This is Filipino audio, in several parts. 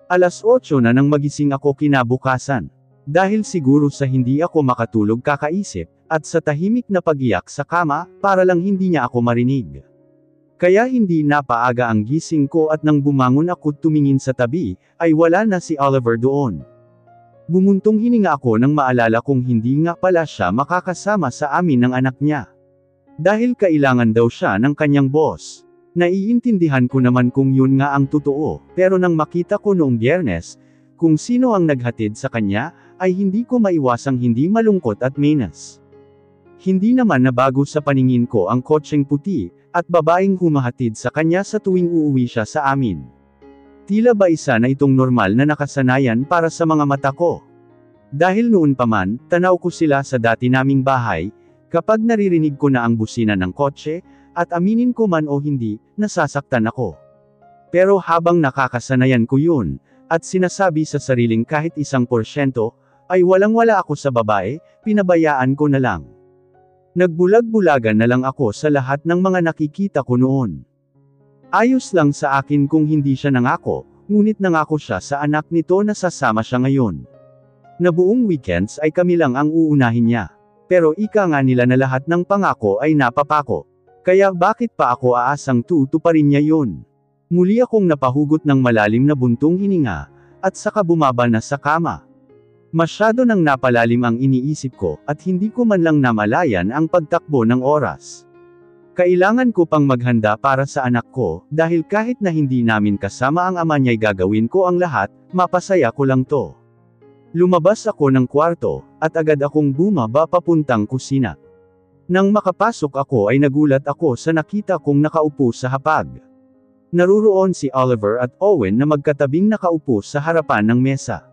8:00 na nang magising ako kinabukasan. Dahil siguro sa hindi ako makatulog kakaisip, at sa tahimik na pag-iyak sa kama, para lang hindi niya ako marinig. Kaya hindi napaaga ang gising ko at nang bumangon ako tumingin sa tabi, ay wala na si Oliver doon. Bumuntong hininga ako nang maalala kong hindi nga pala siya makakasama sa amin ng anak niya. Dahil kailangan daw siya ng kanyang boss. Naiintindihan ko naman kung yun nga ang totoo, pero nang makita ko noong Biyernes, kung sino ang naghatid sa kanya, ay hindi ko maiwasang hindi malungkot at minus. Hindi naman nabago sa paningin ko ang kotseng puti, at babaeng humahatid sa kanya sa tuwing uuwi siya sa amin. Tila ba isa na itong normal na nakasanayan para sa mga mata ko? Dahil noon pa man, tanaw ko sila sa dati naming bahay, kapag naririnig ko na ang busina ng kotse, at aminin ko man o hindi, nasasaktan ako. Pero habang nakakasanayan ko yun, at sinasabi sa sariling kahit 1%, ay walang-wala ako sa babae, pinabayaan ko na lang. Nagbulag-bulagan na lang ako sa lahat ng mga nakikita ko noon. Ayos lang sa akin kung hindi siya nangako, ngunit nangako siya sa anak nito na sasama siya ngayon. Na buong weekends ay kami lang ang uunahin niya. Pero ika nga nila na lahat ng pangako ay napapako. Kaya bakit pa ako aasang tutuparin niya yun? Muli akong napahugot ng malalim na buntong hininga, at saka bumaba na sa kama. Masyado nang napalalim ang iniisip ko, at hindi ko man lang namalayan ang pagtakbo ng oras. Kailangan ko pang maghanda para sa anak ko, dahil kahit na hindi namin kasama ang ama niya'y gagawin ko ang lahat, mapasaya ko lang to. Lumabas ako ng kwarto, at agad akong bumaba papuntang kusina. Nang makapasok ako ay nagulat ako sa nakita kong nakaupo sa hapag. Naruroon si Oliver at Owen na magkatabing nakaupo sa harapan ng mesa.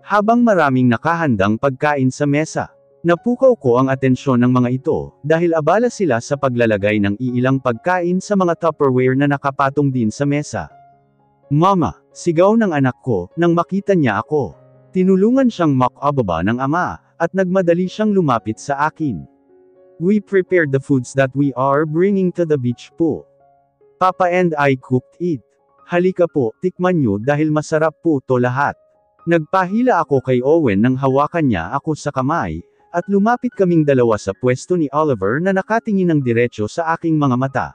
Habang maraming nakahandang pagkain sa mesa, napukaw ko ang atensyon ng mga ito, dahil abala sila sa paglalagay ng iilang pagkain sa mga Tupperware na nakapatong din sa mesa. "Mama!" sigaw ng anak ko, nang makita niya ako. Tinulungan siyang makababa ng ama, at nagmadali siyang lumapit sa akin. "We prepared the foods that we are bringing to the beach po. Papa and I cooked it. Halika po, tikman nyo dahil masarap po to lahat." Nagpahila ako kay Owen nang hawakan niya ako sa kamay, at lumapit kaming dalawa sa pwesto ni Oliver na nakatingin ng diretso sa aking mga mata.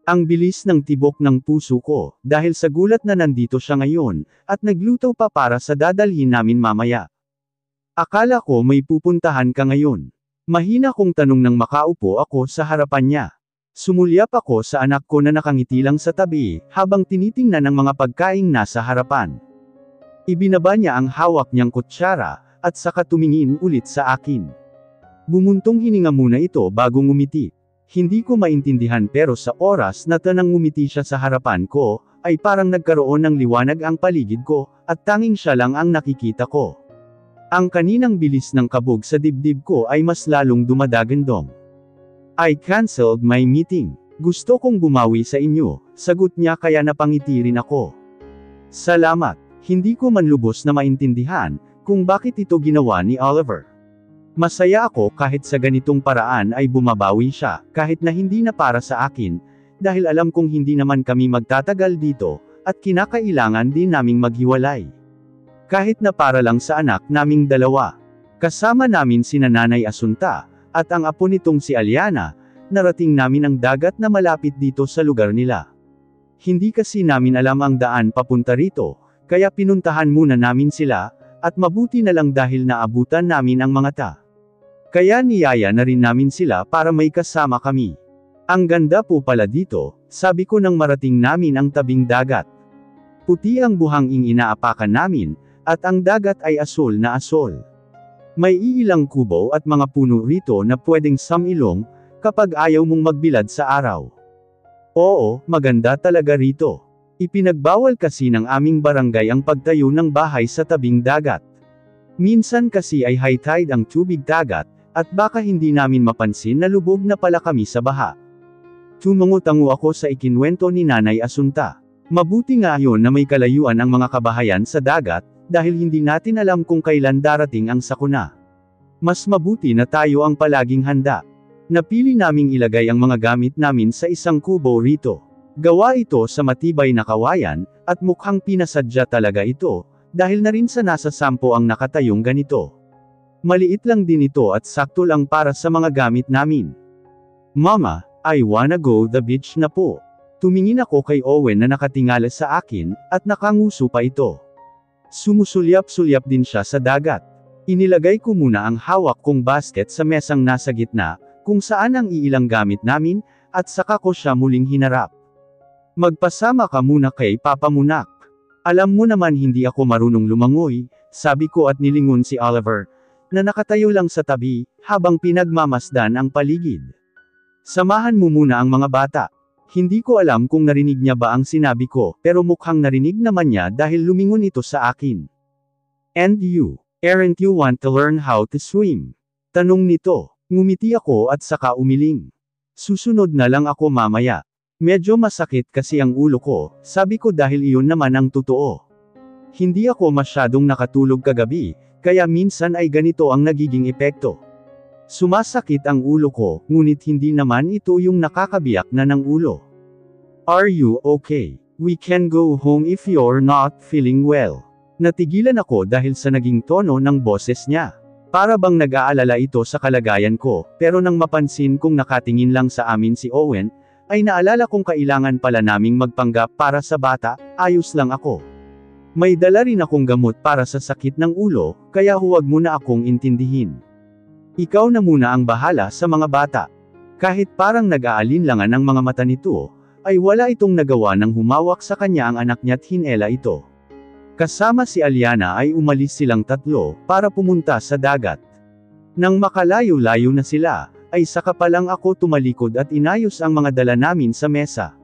Ang bilis ng tibok ng puso ko, dahil sa gulat na nandito siya ngayon, at nagluto pa para sa dadalhin namin mamaya. "Akala ko may pupuntahan ka ngayon." Mahina kong tanong nang makaupo ako sa harapan niya. Sumulyap ako sa anak ko na nakangiti lang sa tabi, habang tinitingnan ang mga pagkaing nasa harapan. Ibinaba niya ang hawak niyang kutsara, at saka tumingin ulit sa akin. Bumuntong hininga muna ito bago ngumiti. Hindi ko maintindihan pero sa oras na tanang ngumiti siya sa harapan ko, ay parang nagkaroon ng liwanag ang paligid ko, at tanging siya lang ang nakikita ko. Ang kaninang bilis ng kabog sa dibdib ko ay mas lalong dumadagandong. "I canceled my meeting. Gusto kong bumawi sa inyo," sagot niya kaya napangiti rin ako. "Salamat." Hindi ko man lubos na maintindihan, kung bakit ito ginawa ni Oliver. Masaya ako kahit sa ganitong paraan ay bumabawi siya, kahit na hindi na para sa akin, dahil alam kong hindi naman kami magtatagal dito, at kinakailangan din naming maghiwalay. Kahit na para lang sa anak naming dalawa. Kasama namin sina Nanay Asunta, at ang apo nitong si Aliana, narating namin ang dagat na malapit dito sa lugar nila. Hindi kasi namin alam ang daan papunta rito, kaya pinuntahan muna namin sila, at mabuti na lang dahil naabutan namin ang mga ta. Kaya niyaya na rin namin sila para may kasama kami. "Ang ganda po pala dito," sabi ko nang marating namin ang tabing dagat. Puti ang buhanging inaapakan namin, at ang dagat ay asol na asol. May iilang kubo at mga puno rito na pwedeng samilong, kapag ayaw mong magbilad sa araw. Oo, maganda talaga rito. Ipinagbawal kasi ng aming barangay ang pagtayo ng bahay sa tabing dagat. Minsan kasi ay high tide ang tubig dagat, at baka hindi namin mapansin na lubog na pala kami sa baha. Tumango-tango ako sa ikinwento ni Nanay Asunta. Mabuti nga yun na may kalayuan ang mga kabahayan sa dagat, dahil hindi natin alam kung kailan darating ang sakuna. Mas mabuti na tayo ang palaging handa. Napili naming ilagay ang mga gamit namin sa isang kubo rito. Gawa ito sa matibay na kawayan, at mukhang pinasadya talaga ito, dahil na rin sa nasa 10 ang nakatayong ganito. Maliit lang din ito at sakto lang para sa mga gamit namin. Mama, I wanna go the beach na po. Tumingin ako kay Owen na nakatingala sa akin, at nakanguso pa ito. Sumusulyap-sulyap din siya sa dagat. Inilagay ko muna ang hawak kong basket sa mesang nasa gitna, kung saan ang iilang gamit namin, at saka ko siya muling hinarap. Magpasama ka muna kay Papa Munak. Alam mo naman hindi ako marunong lumangoy, sabi ko at nilingon si Oliver, na nakatayo lang sa tabi, habang pinagmamasdan ang paligid. Samahan mo muna ang mga bata. Hindi ko alam kung narinig niya ba ang sinabi ko, pero mukhang narinig naman niya dahil lumingon ito sa akin. And you, aren't you want to learn how to swim? Tanong nito. Ngumiti ako at saka umiling. Susunod na lang ako mamaya. Medyo masakit kasi ang ulo ko, sabi ko dahil iyon naman ang totoo. Hindi ako masyadong nakatulog kagabi, kaya minsan ay ganito ang nagiging epekto. Sumasakit ang ulo ko, ngunit hindi naman ito yung nakakabiyak na ng ulo. Are you okay? We can go home if you're not feeling well. Natigilan ako dahil sa naging tono ng boses niya. Para bang nag-aalala ito sa kalagayan ko, pero nang mapansin kong nakatingin lang sa amin si Owen, ay naalala kong kailangan pala naming magpanggap para sa bata, ayos lang ako. May dala rin akong gamot para sa sakit ng ulo, kaya huwag mo na akong intindihin. Ikaw na muna ang bahala sa mga bata. Kahit parang nag-aalinlangan ang mga mata nito, ay wala itong nagawa nang humawak sa kanya ang anak niya't hinela ito. Kasama si Aliana ay umalis silang tatlo, para pumunta sa dagat. Nang makalayo-layo na sila, ay saka pa lang ako tumalikod at inayos ang mga dala namin sa mesa.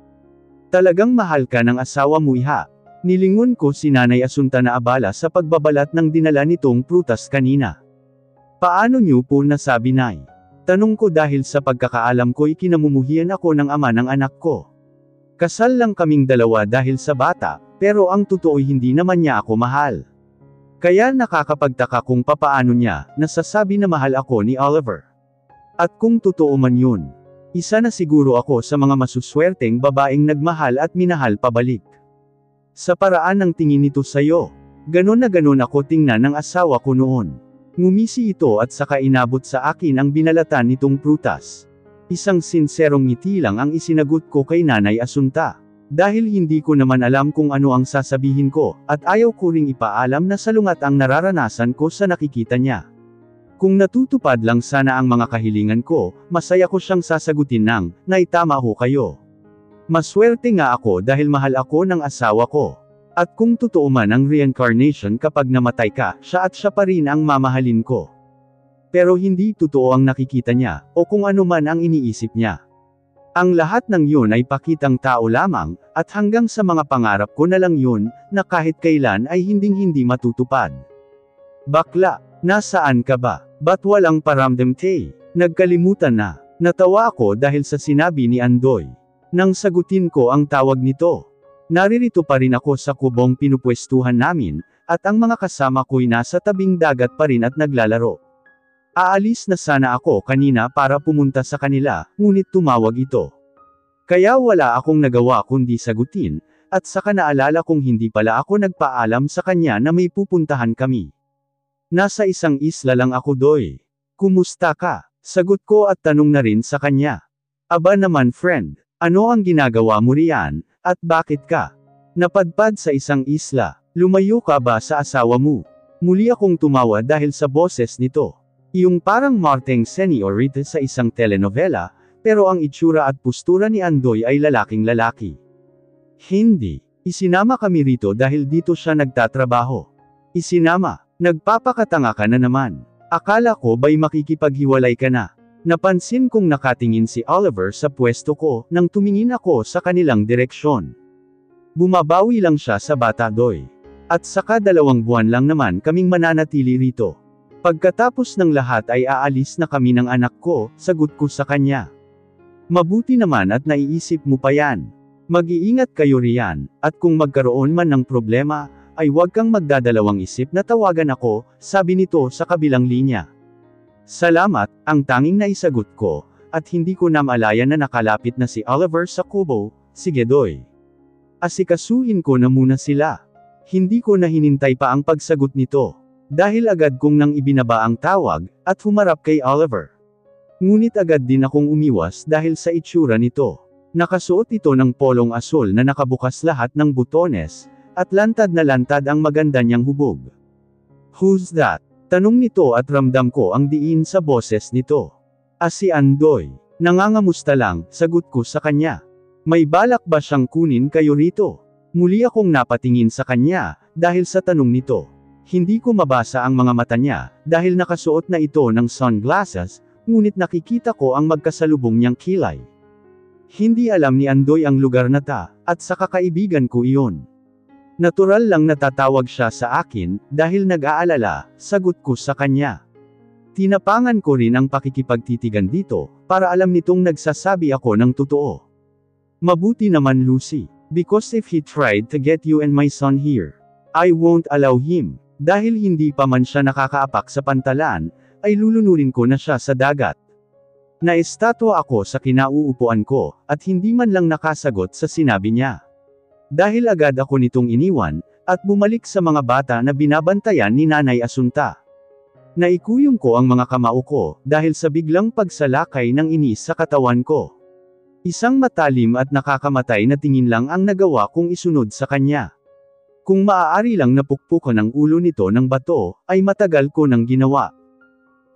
Talagang mahal ka ng asawa mo iha. Nilingon ko si Nanay Asunta na abala sa pagbabalat ng dinala nitong prutas kanina. Paano niyo po nasabi, Nay? Tanong ko dahil sa pagkakaalam ko'y kinamumuhian ako ng ama ng anak ko. Kasal lang kaming dalawa dahil sa bata, pero ang totoo'y hindi naman niya ako mahal. Kaya nakakapagtaka kung papaano niya, nasasabi na mahal ako ni Oliver. At kung totoo man yun, isa na siguro ako sa mga masuswerteng babaeng nagmahal at minahal pabalik. Sa paraan ng tingin nito sa'yo, ganon na ganon ako tingnan ng asawa ko noon. Ngumisi ito at saka inabot sa akin ang binalatan nitong prutas. Isang sinserong ngiti lang ang isinagot ko kay Nanay Asunta. Dahil hindi ko naman alam kung ano ang sasabihin ko, at ayaw ko ring ipaalam na salungat ang nararanasan ko sa nakikita niya. Kung natutupad lang sana ang mga kahilingan ko, masaya ko siyang sasagutin ng, Nay, tama ho kayo. Maswerte nga ako dahil mahal ako ng asawa ko. At kung totoo man ang reincarnation kapag namatay ka, siya at siya pa rin ang mamahalin ko. Pero hindi totoo ang nakikita niya, o kung ano man ang iniisip niya. Ang lahat ng yun ay pakitang tao lamang, at hanggang sa mga pangarap ko na lang yun, na kahit kailan ay hinding-hindi matutupad. Bakla, nasaan ka ba? Ba't walang paramdam Tay? Nagkalimutan na. Natawa ako dahil sa sinabi ni Andoy. Nang sagutin ko ang tawag nito. Naririto pa rin ako sa kubong pinupwestuhan namin, at ang mga kasama ko'y nasa tabing dagat pa rin at naglalaro. Aalis na sana ako kanina para pumunta sa kanila, ngunit tumawag ito. Kaya wala akong nagawa kundi sagutin, at saka naalala kong hindi pala ako nagpaalam sa kanya na may pupuntahan kami. Nasa isang isla lang ako, Doy. Kumusta ka? Sagot ko at tanong na rin sa kanya. Aba naman friend, ano ang ginagawa mo riyan? At bakit ka napadpad sa isang isla? Lumayo ka ba sa asawa mo? Muli akong tumawa dahil sa boses nito. Yung parang Marteng Seniorita sa isang telenovela, pero ang itsura at postura ni Andoy ay lalaking-lalaki. Hindi. Isinama kami rito dahil dito siya nagtatrabaho. Isinama. Nagpapakatanga ka na naman. Akala ko ba'y makikipaghiwalay ka na? Napansin kong nakatingin si Oliver sa pwesto ko, nang tumingin ako sa kanilang direksyon. Bumabawi lang siya sa bata, Doy. At saka 2 buwan lang naman kaming mananatili rito. Pagkatapos ng lahat ay aalis na kami ng anak ko, sagot ko sa kanya. Mabuti naman at naiisip mo pa yan. Mag-iingat kayo riyan, at kung magkaroon man ng problema, ay huwag kang magdadalawang isip na tawagan ako, sabi nito sa kabilang linya. Salamat, ang tanging naisagot ko, at hindi ko namalayan na nakalapit na si Oliver sa kubo, sige Doy. Asikasuhin ko na muna sila. Hindi ko na hinintay pa ang pagsagot nito. Dahil agad kong nang ibinaba ang tawag, at humarap kay Oliver. Ngunit agad din akong umiwas dahil sa itsura nito. Nakasuot ito ng polong asul na nakabukas lahat ng butones, at lantad na lantad ang maganda niyang hubog. Who's that? Tanong nito at ramdam ko ang diin sa boses nito. Si Andoy. Nangangamusta lang, sagot ko sa kanya. May balak ba siyang kunin kayo rito? Muli akong napatingin sa kanya, dahil sa tanong nito. Hindi ko mabasa ang mga mata niya, dahil nakasuot na ito ng sunglasses, ngunit nakikita ko ang magkasalubong niyang kilay. Hindi alam ni Andoy ang lugar na ta, at sa kakaibigan ko iyon. Natural lang natatawag siya sa akin, dahil nag-aalala, sagot ko sa kanya. Tinapangan ko rin ang pakikipagtitigan dito, para alam nitong nagsasabi ako ng totoo. Mabuti naman Lucy, because if he tried to get you and my son here, I won't allow him. Dahil hindi pa man siya nakakaapak sa pantalan, ay lulunurin ko na siya sa dagat. Naestatwa ako sa kinauupuan ko, at hindi man lang nakasagot sa sinabi niya. Dahil agad ako nitong iniwan, at bumalik sa mga bata na binabantayan ni Nanay Asunta. Naikuyong ko ang mga kamao ko, dahil sa biglang pagsalakay ng inis sa katawan ko. Isang matalim at nakakamatay na tingin lang ang nagawa kong isunod sa kanya. Kung maaari lang napukpukan ang ulo nito ng bato, ay matagal ko nang ginawa.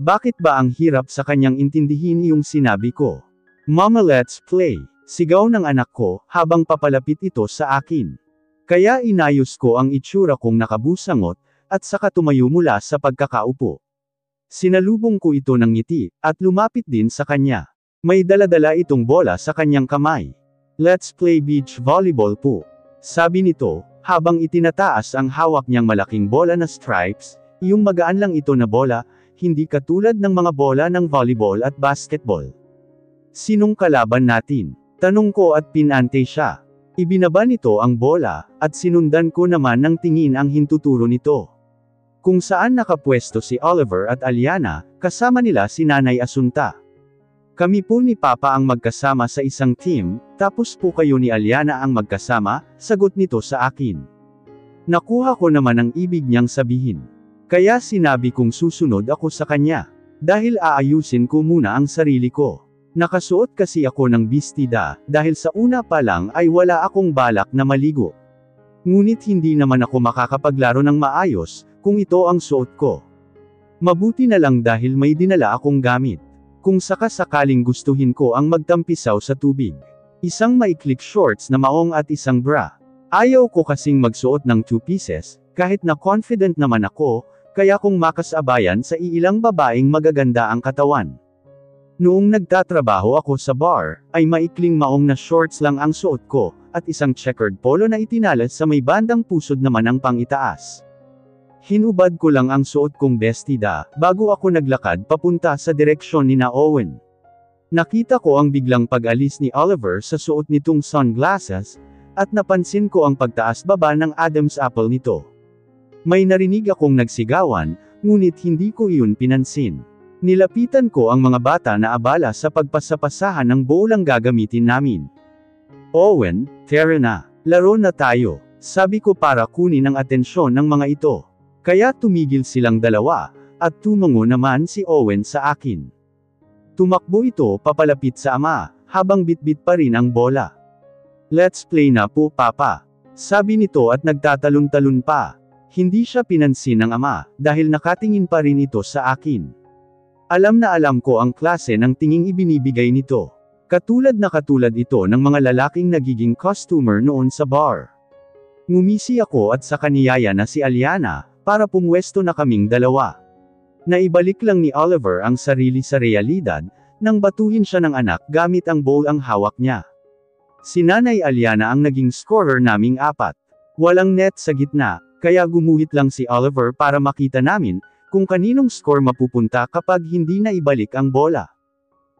Bakit ba ang hirap sa kanyang intindihin yung sinabi ko? Mama let's play, sigaw ng anak ko, habang papalapit ito sa akin. Kaya inayos ko ang itsura kong nakabusangot, at saka tumayo mula sa pagkakaupo. Sinalubong ko ito ng ngiti, at lumapit din sa kanya. May daladala itong bola sa kanyang kamay. Let's play beach volleyball po. Sabi nito, habang itinataas ang hawak niyang malaking bola na stripes, yung magaan lang ito na bola, hindi katulad ng mga bola ng volleyball at basketball. Sinong kalaban natin? Tanong ko at pinante siya. Ibinaba nito ang bola, at sinundan ko naman ng tingin ang hintuturo nito. Kung saan nakapwesto si Oliver at Aliana, kasama nila si Nanay Asunta. Kami po ni Papa ang magkasama sa isang team, tapos po kayo ni Aliana ang magkasama, sagot nito sa akin. Nakuha ko naman ang ibig niyang sabihin. Kaya sinabi kong susunod ako sa kanya. Dahil aayusin ko muna ang sarili ko. Nakasuot kasi ako ng bestida, dahil sa una pa lang ay wala akong balak na maligo. Ngunit hindi naman ako makakapaglaro ng maayos, kung ito ang suot ko. Mabuti na lang dahil may dinala akong gamit. Kung sakasakaling gustuhin ko ang magtampisaw sa tubig. Isang maiklik shorts na maong at isang bra. Ayaw ko kasing magsuot ng 2 pieces, kahit na confident naman ako, kaya kung makasabayan sa iilang babaeng magaganda ang katawan. Noong nagtatrabaho ako sa bar, ay maikling maong na shorts lang ang suot ko, at isang checkered polo na itinalas sa may bandang pusod naman ang pangitaas. Hinubad ko lang ang suot kong bestida, bago ako naglakad papunta sa direksyon ni Owen. Nakita ko ang biglang pag-alis ni Oliver sa suot nitong sunglasses, at napansin ko ang pagtaas-baba ng Adam's apple nito. May narinig akong nagsigawan, ngunit hindi ko iyon pinansin. Nilapitan ko ang mga bata na abala sa pagpasapasahan ng bowlang gagamitin namin. Owen, tara na, laro na tayo, sabi ko para kunin ang atensyon ng mga ito. Kaya tumigil silang dalawa, at tumango naman si Owen sa akin. Tumakbo ito papalapit sa ama, habang bitbit pa rin ang bola. Let's play na po Papa, sabi nito at nagtatalon-talon pa. Hindi siya pinansin ng ama, dahil nakatingin pa rin ito sa akin. Alam na alam ko ang klase ng tinging ibinibigay nito. Katulad ito ng mga lalaking nagiging customer noon sa bar. Ngumisi ako at sa kaniyaya na si Aliana, para pumwesto na kaming dalawa. Naibalik lang ni Oliver ang sarili sa realidad, nang batuhin siya ng anak gamit ang bowl ang hawak niya. Si Nanay Aliana ang naging scorer naming 4. Walang net sa gitna, kaya gumuhit lang si Oliver para makita namin, kung kaninong score mapupunta kapag hindi na ibalik ang bola.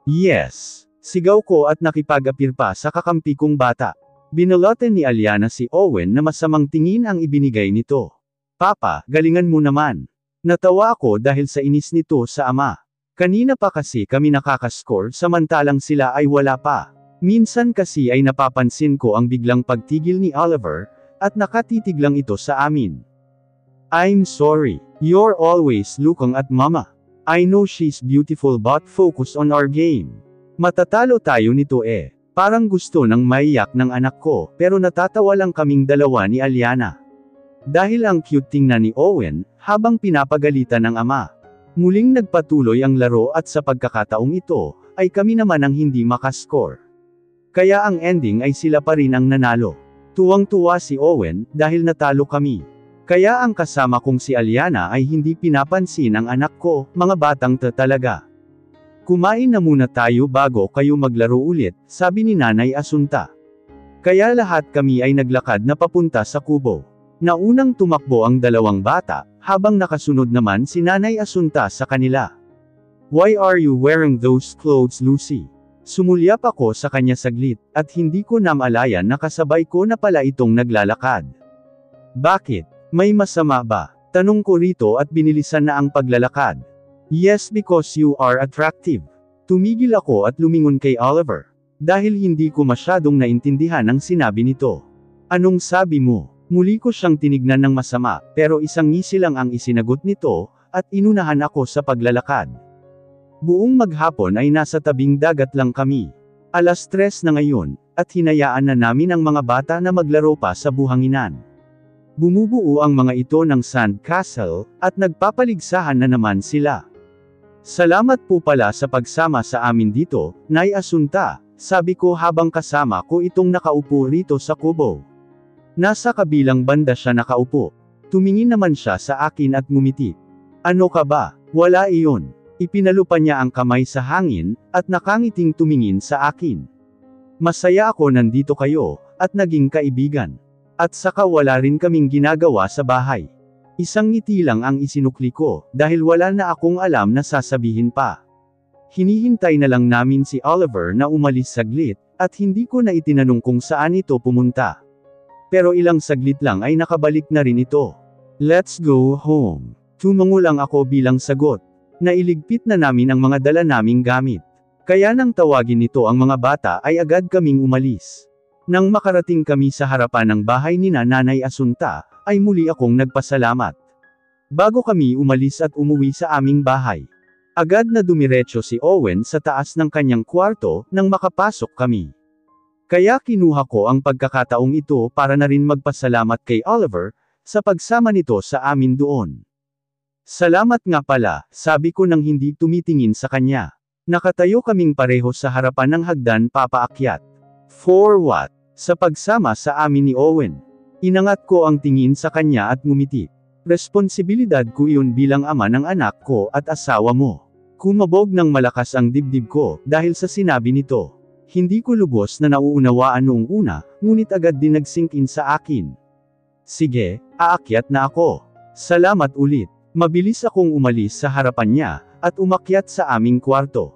Yes! Sigaw ko at nakipag-apir pa sa kakampi kong bata. Binuloten ni Aliana si Owen na masamang tingin ang ibinigay nito. Papa, galingan mo naman. Natawa ako dahil sa inis nito sa ama. Kanina pa kasi kami nakakascore samantalang sila ay wala pa. Minsan kasi ay napapansin ko ang biglang pagtigil ni Oliver, at nakatitig lang ito sa amin. I'm sorry. You're always looking at mama. I know she's beautiful but focus on our game. Matatalo tayo nito eh. Parang gusto nang maiyak ng anak ko, pero natatawa lang kaming dalawa ni Aliana. Dahil ang cute tingnan ni Owen, habang pinapagalitan ng ama. Muling nagpatuloy ang laro at sa pagkakataong ito, ay kami naman ang hindi makascore. Kaya ang ending ay sila pa rin ang nanalo. Tuwang-tuwa si Owen, dahil natalo kami. Kaya ang kasama kong si Aliana ay hindi pinapansin ang anak ko, mga batang talaga. Kumain na muna tayo bago kayo maglaro ulit, sabi ni Nanay Asunta. Kaya lahat kami ay naglakad na papunta sa kubo. Naunang tumakbo ang dalawang bata, habang nakasunod naman si Nanay Asunta sa kanila. Why are you wearing those clothes, Lucy? Sumulyap ako sa kanya saglit, at hindi ko namalayan na kasabay ko na pala itong naglalakad. Bakit? May masama ba? Tanong ko rito at binilisan na ang paglalakad. Yes, because you are attractive. Tumigil ako at lumingon kay Oliver. Dahil hindi ko masyadong naintindihan ang sinabi nito. Anong sabi mo? Muli ko siyang tinignan ng masama, pero isang ngisi lang ang isinagot nito, at inunahan ako sa paglalakad. Buong maghapon ay nasa tabing dagat lang kami. 3:00 na ngayon, at hinayaan na namin ang mga bata na maglaro pa sa buhanginan. Bumubuo ang mga ito ng sand castle, at nagpapaligsahan na naman sila. Salamat po pala sa pagsama sa amin dito, Nay Asunta, sabi ko habang kasama ko itong nakaupo rito sa kubo. Nasa kabilang banda siya nakaupo. Tumingin naman siya sa akin at ngumiti. Ano ka ba? Wala iyon. Ipinalupa niya ang kamay sa hangin, at nakangiting tumingin sa akin. Masaya ako nandito kayo, at naging kaibigan. At saka wala rin kaming ginagawa sa bahay. Isang ngiti lang ang isinukli ko, dahil wala na akong alam na sasabihin pa. Hinihintay na lang namin si Oliver na umalis saglit, at hindi ko na itinanong kung saan ito pumunta. Pero ilang saglit lang ay nakabalik na rin ito. Let's go home. Tumangulang ako bilang sagot. Nailigpit na namin ang mga dala naming gamit. Kaya nang tawagin nito ang mga bata ay agad kaming umalis. Nang makarating kami sa harapan ng bahay ni Nanay Asunta, ay muli akong nagpasalamat. Bago kami umalis at umuwi sa aming bahay, agad na dumiretso si Owen sa taas ng kanyang kwarto, nang makapasok kami. Kaya kinuha ko ang pagkakataong ito para na rin magpasalamat kay Oliver, sa pagsama nito sa amin doon. Salamat nga pala, sabi ko nang hindi tumitingin sa kanya. Nakatayo kaming pareho sa harapan ng hagdan papaakyat. For what? Sa pagsama sa amin ni Owen. Inangat ko ang tingin sa kanya at ngumiti. Responsibilidad ko iyon bilang ama ng anak ko at asawa mo. Kumabog ng malakas ang dibdib ko, dahil sa sinabi nito. Hindi ko lubos na nauunawaan noong una, ngunit agad din nag-sink in sa akin. Sige, aakyat na ako. Salamat ulit. Mabilis akong umalis sa harapan niya, at umakyat sa aming kwarto.